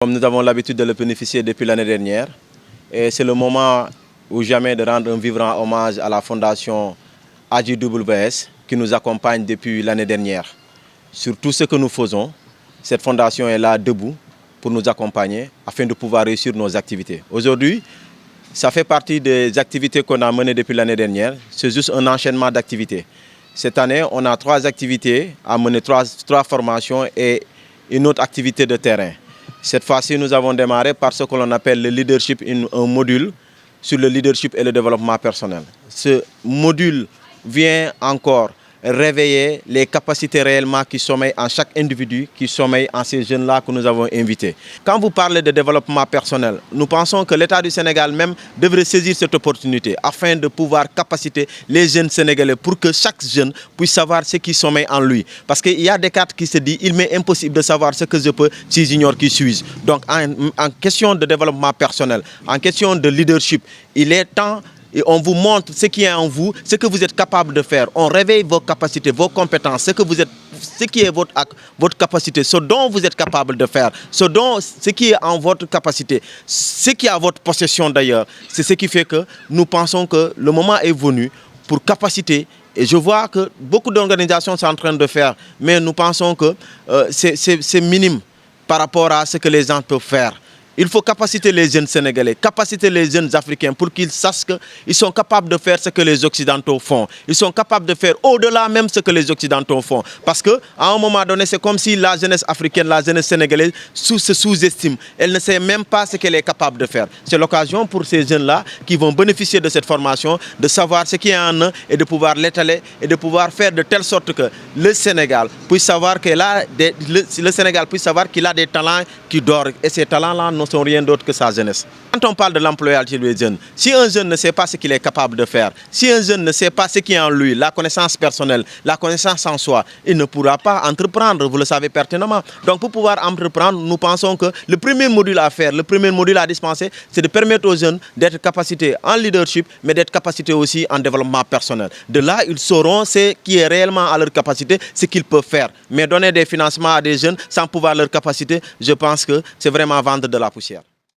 Comme nous avons l'habitude de le bénéficier depuis l'année dernière, et c'est le moment ou jamais de rendre un vibrant hommage à la fondation AJWS qui nous accompagne depuis l'année dernière. Sur tout ce que nous faisons, cette fondation est là debout pour nous accompagner afin de pouvoir réussir nos activités. Aujourd'hui, ça fait partie des activités qu'on a menées depuis l'année dernière. C'est juste un enchaînement d'activités. Cette année, on a 3 activités à mener, 3 formations et une autre activité de terrain. Cette fois-ci, nous avons démarré par ce que l'on appelle le leadership, un module sur le leadership et le développement personnel. Ce module vient encore réveiller les capacités réellement qui sommeillent en chaque individu, qui sommeillent en ces jeunes-là que nous avons invités. Quand vous parlez de développement personnel, nous pensons que l'État du Sénégal même devrait saisir cette opportunité afin de pouvoir capaciter les jeunes Sénégalais pour que chaque jeune puisse savoir ce qui sommeille en lui. Parce qu'il y a des cartes qui se disent il m'est impossible de savoir ce que je peux si j'ignore qui suis-je. Donc en question de développement personnel, en question de leadership, il est temps. Et on vous montre ce qui est en vous, ce que vous êtes capable de faire. On réveille vos capacités, vos compétences, ce qui est votre capacité, ce dont vous êtes capable de faire, ce qui est en votre capacité, ce qui est à votre possession d'ailleurs. C'est ce qui fait que nous pensons que le moment est venu pour capaciter. Et je vois que beaucoup d'organisations sont en train de faire, mais nous pensons que c'est minime par rapport à ce que les gens peuvent faire. Il faut capaciter les jeunes Sénégalais, capaciter les jeunes Africains pour qu'ils sachent qu'ils sont capables de faire ce que les Occidentaux font. Ils sont capables de faire au-delà même ce que les Occidentaux font. Parce qu'à un moment donné, c'est comme si la jeunesse africaine, la jeunesse sénégalaise se sous-estime. Elle ne sait même pas ce qu'elle est capable de faire. C'est l'occasion pour ces jeunes-là qui vont bénéficier de cette formation, de savoir ce qui est en eux et de pouvoir l'étaler et de pouvoir faire de telle sorte que le Sénégal puisse savoir qu'il a des talents qui dorment. Et ces talents-là ne sont rien d'autre que sa jeunesse. Quand on parle de l'employabilité des jeunes, si un jeune ne sait pas ce qu'il est capable de faire, si un jeune ne sait pas ce qui est en lui, la connaissance personnelle, la connaissance en soi, il ne pourra pas entreprendre, vous le savez pertinemment. Donc pour pouvoir entreprendre, nous pensons que le premier module à faire, le premier module à dispenser, c'est de permettre aux jeunes d'être capacités en leadership, mais d'être capacités aussi en développement personnel. De là, ils sauront ce qui est réellement à leur capacité, ce qu'ils peuvent faire. Mais donner des financements à des jeunes sans pouvoir leur capacité, je pense que c'est vraiment vendre de la poussière.